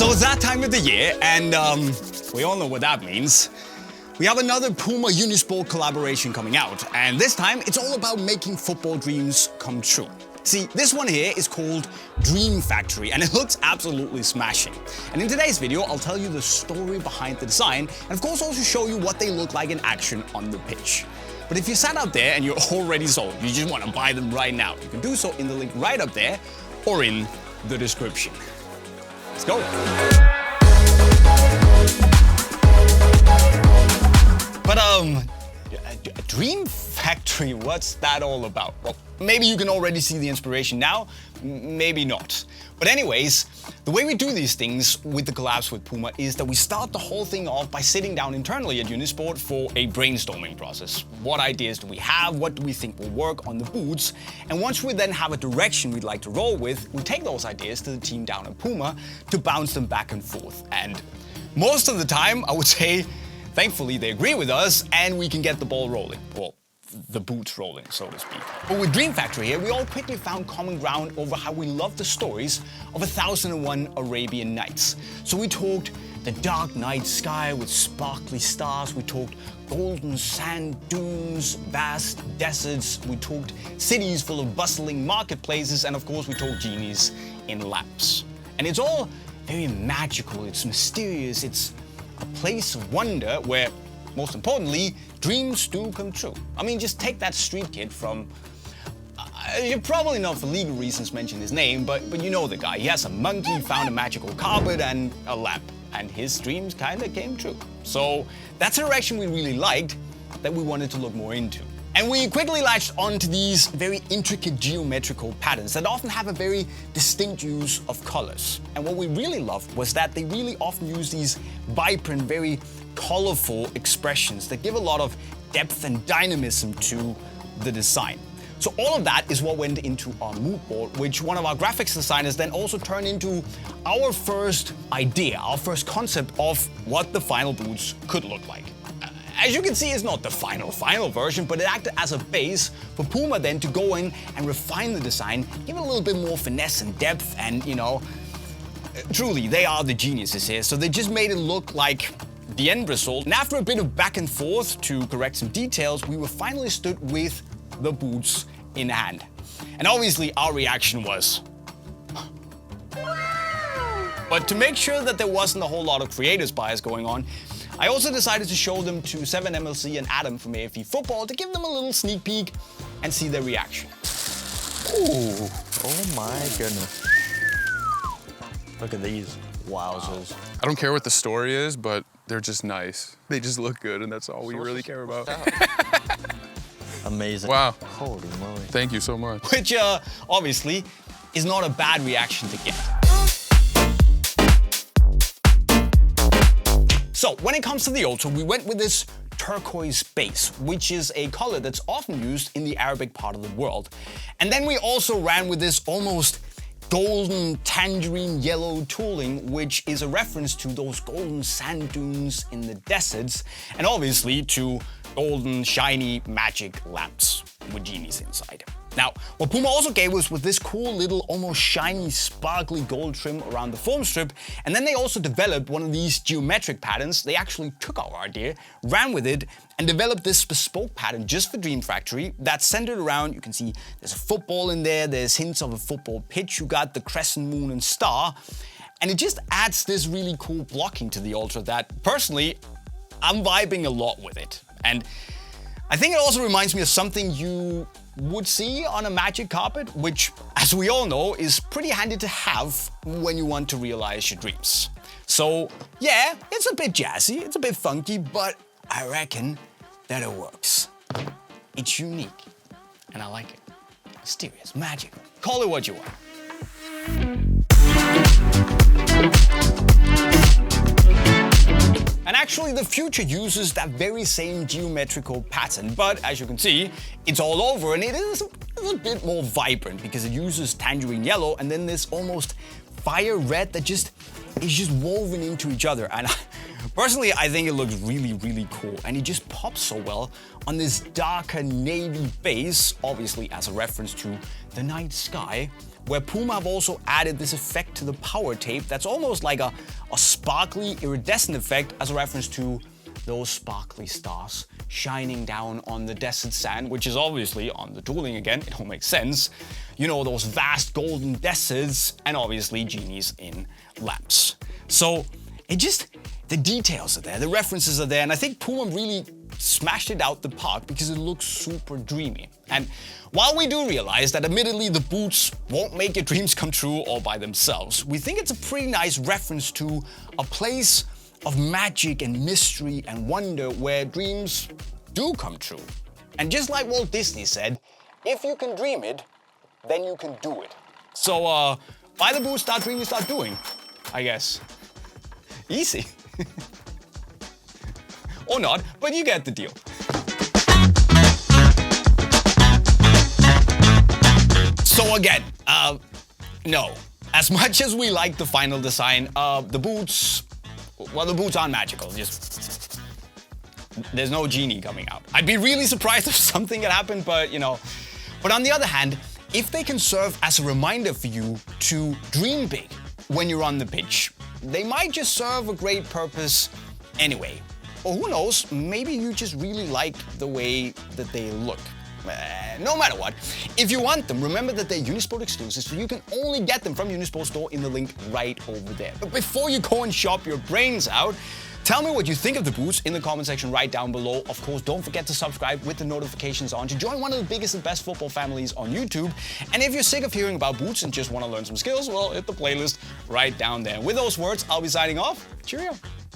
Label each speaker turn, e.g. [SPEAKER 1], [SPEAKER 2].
[SPEAKER 1] So it's that time of the year, and we all know what that means. We have another PUMA Unisport collaboration coming out, and this time it's all about making football dreams come true. See, this one here is called Dream Factory, and it looks absolutely smashing. And in today's video, I'll tell you the story behind the design, and of course also show you what they look like in action on the pitch. But if you sat out there and you're already sold, you just want to buy them right now, you can do so in the link right up there or in the description. Let's go. But a Dream Factory, what's that all about? Well, maybe you can already see the inspiration now, maybe not. But anyways, the way we do these things with the collabs with PUMA is that we start the whole thing off by sitting down internally at Unisport for a brainstorming process. What ideas do we have? What do we think will work on the boots? And once we then have a direction we'd like to roll with, we take those ideas to the team down at PUMA to bounce them back and forth. And most of the time, I would say, thankfully they agree with us and we can get the ball rolling. Well, the boots rolling, so to speak. But with Dream Factory here, we all quickly found common ground over how we love the stories of 1001 Arabian Nights. So we talked the dark night sky with sparkly stars, we talked golden sand dunes, vast deserts, we talked cities full of bustling marketplaces, and of course we talked genies in lamps. And it's all very magical, it's mysterious, it's a place of wonder where, most importantly, dreams do come true. I mean, just take that street kid from... you're probably not for legal reasons mention his name, but you know the guy. He has a monkey, found a magical carpet and a lamp, and his dreams kinda came true. So that's a direction we really liked that we wanted to look more into. And we quickly latched onto these very intricate geometrical patterns that often have a very distinct use of colors. And what we really loved was that they really often use these vibrant, very colorful expressions that give a lot of depth and dynamism to the design. So all of that is what went into our mood board, which one of our graphics designers then also turned into our first idea, our first concept of what the final boots could look like. As you can see, it's not the final version, but it acted as a base for PUMA then to go in and refine the design, give it a little bit more finesse and depth, and you know, truly, they are the geniuses here, so they just made it look like the end result. And after a bit of back and forth to correct some details, we were finally stood with the boots in hand. And obviously, our reaction was... wow! But to make sure that there wasn't a whole lot of creators bias going on, I also decided to show them to 7MLC and Adam from AFE Football to give them a little sneak peek and see their reaction.
[SPEAKER 2] Ooh, oh my goodness. Look at these wowzers.
[SPEAKER 3] I don't care what the story is, but they're just nice. They just look good, and that's all we really care about.
[SPEAKER 2] Amazing.
[SPEAKER 3] Wow.
[SPEAKER 2] Holy moly.
[SPEAKER 3] Thank you so much.
[SPEAKER 1] Which, obviously, is not a bad reaction to get. So, when it comes to the Ultra, we went with this turquoise base, which is a color that's often used in the Arabic part of the world. And then we also ran with this almost golden tangerine yellow tooling, which is a reference to those golden sand dunes in the deserts, and obviously to golden, shiny, magic lamps with genies inside. Now, what PUMA also gave us was this cool little almost shiny, sparkly gold trim around the foam strip, and then they also developed one of these geometric patterns. They actually took our idea, ran with it, and developed this bespoke pattern just for Dream Factory that's centered around, you can see there's a football in there, there's hints of a football pitch, you got the crescent moon and star, and it just adds this really cool blocking to the Ultra that, personally, I'm vibing a lot with it. And I think it also reminds me of something you would see on a magic carpet, which, as we all know, is pretty handy to have when you want to realize your dreams. So yeah, it's a bit jazzy, it's a bit funky, but I reckon that it works. It's unique, and I like it. Mysterious, magical, call it what you want. And actually, the Future uses that very same geometrical pattern, but as you can see, it's all over, and it is a bit more vibrant because it uses tangerine yellow and then this almost fire red that is just woven into each other. And personally, I think it looks really, really cool, and it just pops so well on this darker navy base, obviously as a reference to the night sky, where PUMA have also added this effect to the power tape that's almost like a sparkly iridescent effect as a reference to those sparkly stars shining down on the desert sand, which is obviously on the tooling again, it all makes sense. You know, those vast golden deserts and obviously genies in lamps. So the details are there, the references are there, and I think PUMA really smashed it out the park because it looks super dreamy. And while we do realize that admittedly the boots won't make your dreams come true all by themselves, we think it's a pretty nice reference to a place of magic and mystery and wonder where dreams do come true. And just like Walt Disney said, if you can dream it, then you can do it. So buy the boots, start dreaming, start doing, I guess. Easy. Or not, but you get the deal. So again, no. As much as we like the final design, the boots aren't magical. There's no genie coming out. I'd be really surprised if something had happened, but you know. But on the other hand, if they can serve as a reminder for you to dream big when you're on the pitch, they might just serve a great purpose anyway. Or who knows, maybe you just really like the way that they look. No matter what, if you want them, remember that they're Unisport exclusives, so you can only get them from Unisport store in the link right over there. But before you go and shop your brains out, tell me what you think of the boots in the comment section right down below. Of course, don't forget to subscribe with the notifications on to join one of the biggest and best football families on YouTube. And if you're sick of hearing about boots and just want to learn some skills, well, hit the playlist right down there. With those words, I'll be signing off. Cheerio.